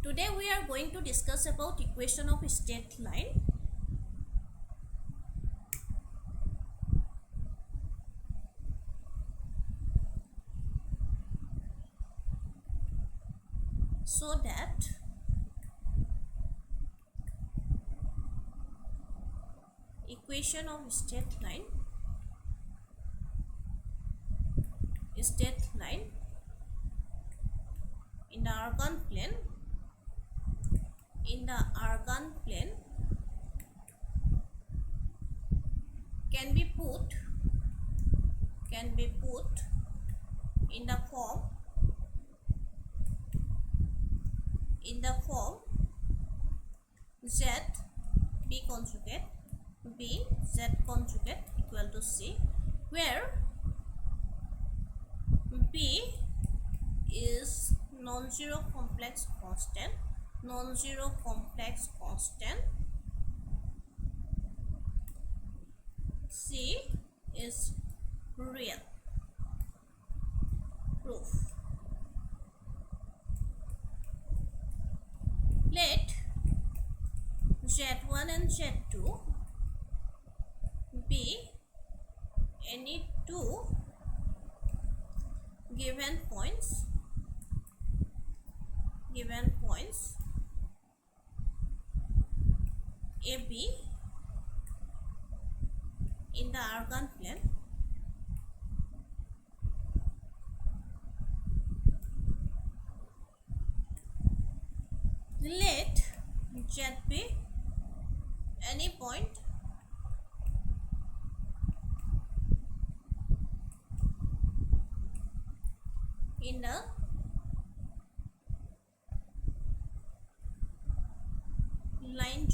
Today we are going to discuss about equation of straight line. So that equation of straight line in the Argand plane can be put in the form z b z conjugate equal to c, where b is non-zero complex constant, c is real. Proof. Let z1 and z2 be any two given points AB in the Argand plane. Let Z be any point in the line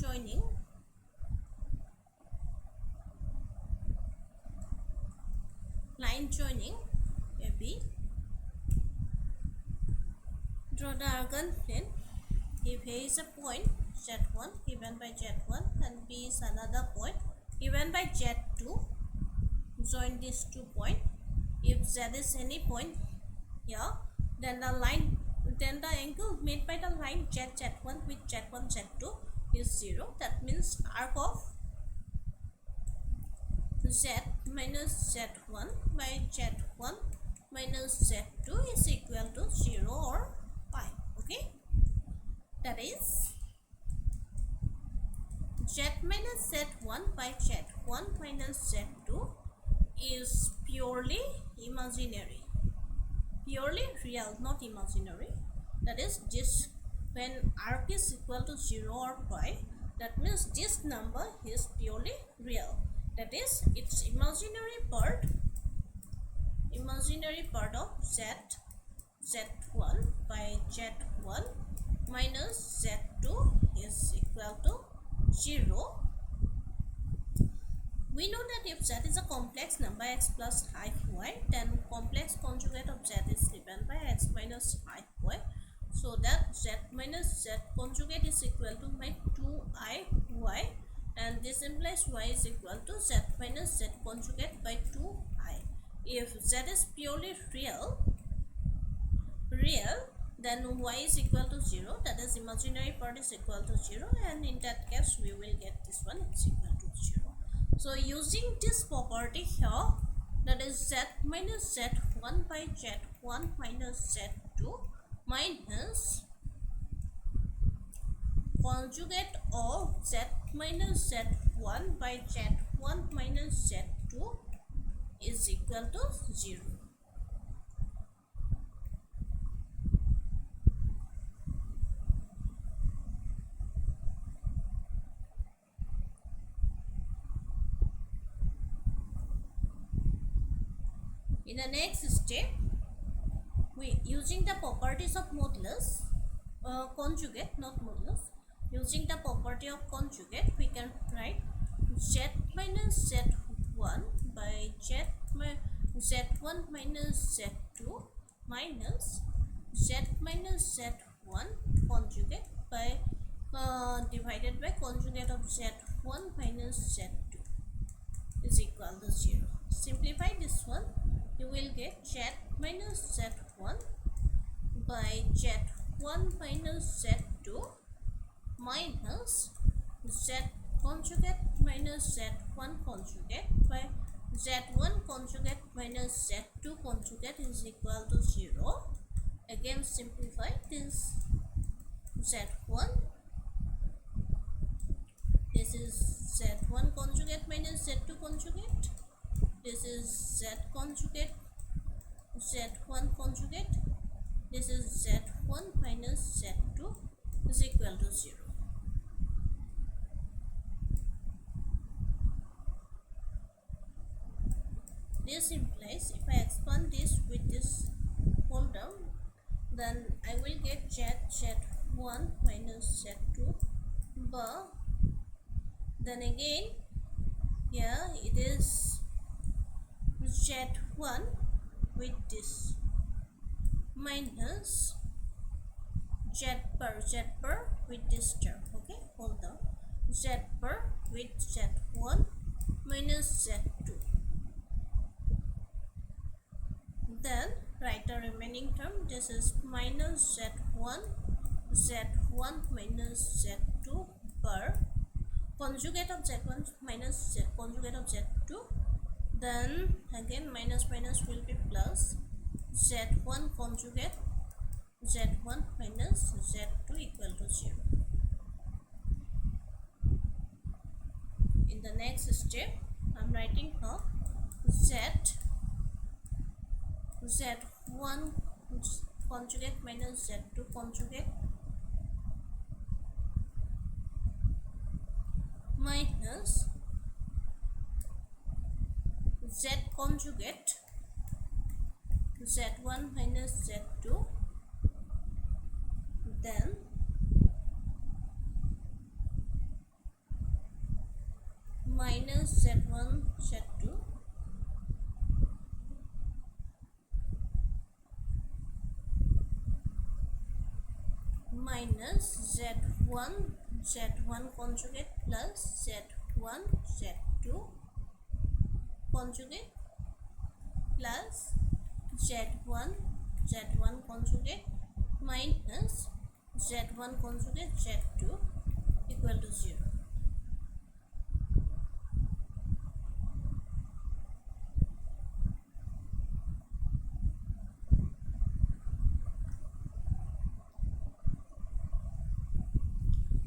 joining AB. Draw the Argand plane. If A is a point Z1 given by Z1 and B is another point given by Z2, join these 2 points. If Z is any point here, then the angle made by the line Z1 with Z2 is 0. That means arc of Z minus Z1 by Z1 minus Z2 is equal to 0 or pi. Okay, that is Z minus Z1 by Z1 minus Z2 is purely imaginary, purely real, not imaginary. That is, this when arc is equal to 0 or pi, that means this number is purely real. That is, its imaginary part of Z1 by Z1 minus Z2 is equal to 0. We know that if Z is a complex number x plus I y, then complex conjugate of Z is given by x minus I y. So that Z minus Z conjugate is equal to my 2I y, and this implies y is equal to Z minus Z conjugate by 2I. If Z is purely real, then y is equal to 0, that is imaginary part is equal to 0, and in that case we will get this one is equal to 0. So using this property here, that is Z minus Z1 by Z1 minus Z2 minus conjugate of Z minus Z1 by Z1 minus Z2 is equal to 0. In the next step, we using the properties of modulus, conjugate, not modulus. Using the property of conjugate, we can write Z minus Z1 by Z1 minus Z2 minus Z minus Z1 conjugate by divided by conjugate of Z1 minus Z2 is equal to 0. Simplify this one, you will get Z minus Z1 by Z1 minus Z2 z2 minus z conjugate minus z1 conjugate by z1 conjugate minus z2 conjugate is equal to 0. Again simplify this. Z1, this is Z1 conjugate minus Z2 conjugate, this is Z conjugate, Z1 conjugate, this is Z1 minus Z2 is equal to 0. This implies if I expand this with this whole term, then I will get Z1 minus Z2, but then again here it is Z1 with this minus Z per with this term. Okay, hold on. Z per with Z1 minus Z2. Then write the remaining term. This is minus Z1 minus Z2 per conjugate of Z1 minus conjugate of Z2. Then again minus will be plus Z1 conjugate Z1 minus Z2 equal to 0. In the next step, I am writing how Z1 conjugate minus Z2 conjugate minus Z conjugate Z1 minus Z2, then minus Z1 Z2 minus Z1 conjugate plus Z1 Z2 conjugate plus Z1 conjugate minus Z1 conjugate Z2 equal to 0.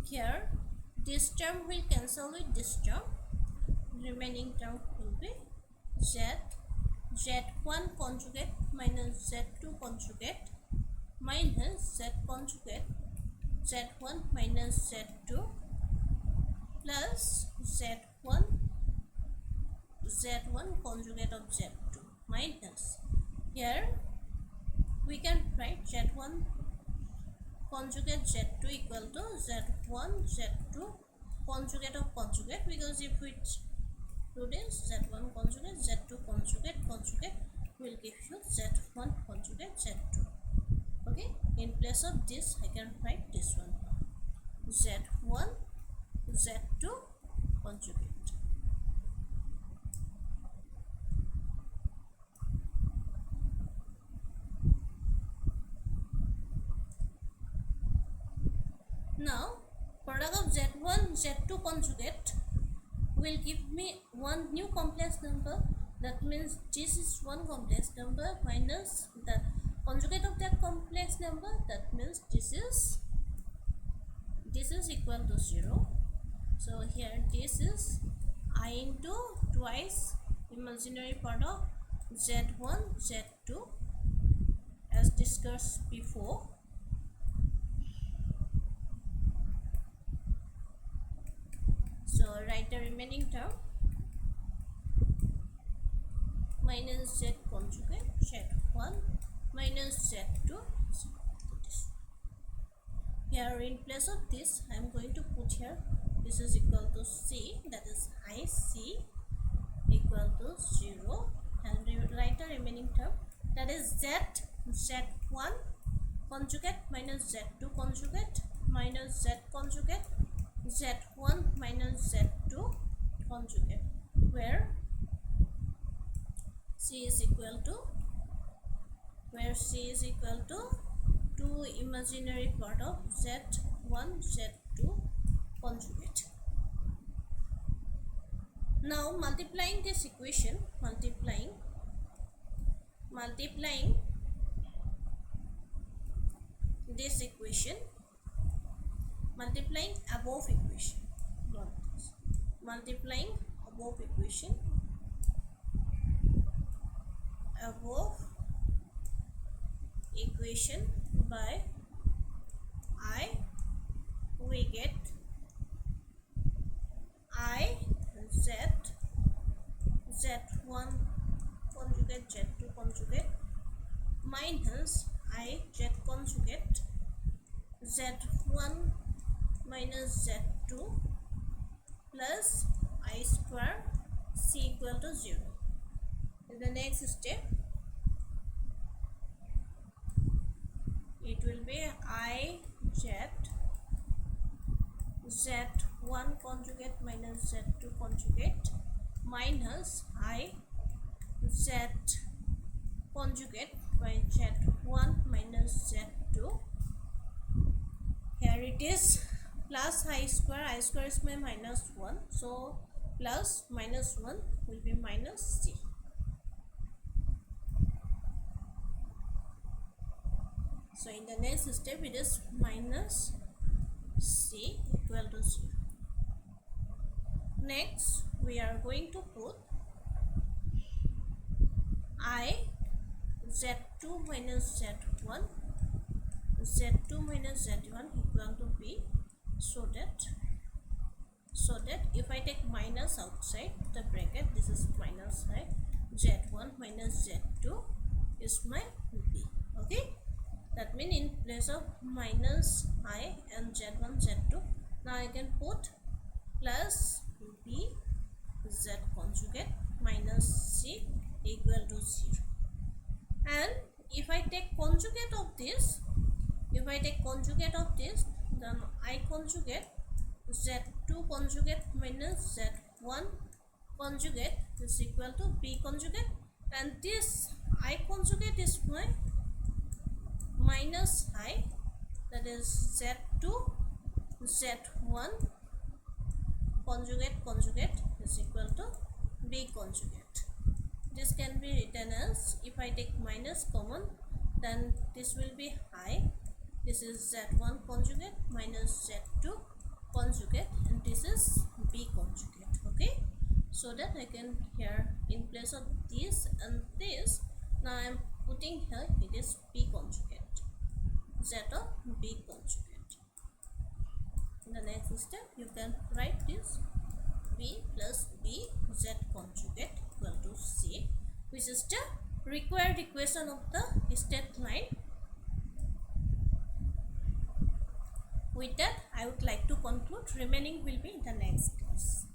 Here this term will cancel with this term. Remaining term will be Z1 conjugate minus Z2 conjugate minus Z conjugate Z1 minus Z2 plus Z1 conjugate of Z2 minus, here we can write Z1 conjugate Z2 equal to Z1 Z2 conjugate of conjugate, because if we do this Z1 conjugate Z2 conjugate will give you Z1 conjugate Z2. Okay, in place of this I can write this one, Z1 Z2 conjugate. Now product of Z1 Z2 conjugate will give me one new complex number. That means this is one complex number minus the conjugate of that complex number. That means this is equal to 0. So here this is I into twice imaginary part of Z1 Z2 as discussed before. So write the remaining term minus Z conjugate Z1 minus Z2. Here in place of this I am going to put here this is equal to C, that is I C equal to 0, and write the remaining term, that is Z1 conjugate minus Z2 conjugate minus Z conjugate Z1 minus Z2 conjugate, where C is equal to 2 imaginary part of Z1 z1 z2 conjugate. Now multiplying this equation, multiplying this equation, multiplying above equation, not this, multiplying above equation, by I, we get I z z1 conjugate z2 conjugate minus I z conjugate z1 minus z2 plus I square c equal to 0. In the next step, it will be I z z1 conjugate minus z2 conjugate minus I z conjugate by z1 minus z2. Here it is plus I square is my minus 1, so plus minus 1 will be minus c. So in the next step it is minus c equal to 0. Next we are going to put I z2 minus z1 minus z1 equal to b, so that if I take minus outside the bracket, this is minus, right? z1 minus z2 is my b. Okay, that means in place of minus I and z1 z2, now I can put plus b z conjugate minus c equal to 0. And if I take conjugate of this, then I conjugate z2 conjugate minus z1 conjugate is equal to b conjugate, and this I conjugate is my minus I, that is z2 z1 conjugate is equal to b conjugate. This can be written as, if I take minus common, then this will be I, this is z1 conjugate minus z2 conjugate, and this is b conjugate. Okay, so that I can here in place of this and this, now I am putting here it is b conjugate, z of b conjugate. In the next step you can write this b plus b z conjugate equal to c, which is the required equation of the straight line. With that, I would like to conclude. Remaining will be in the next class.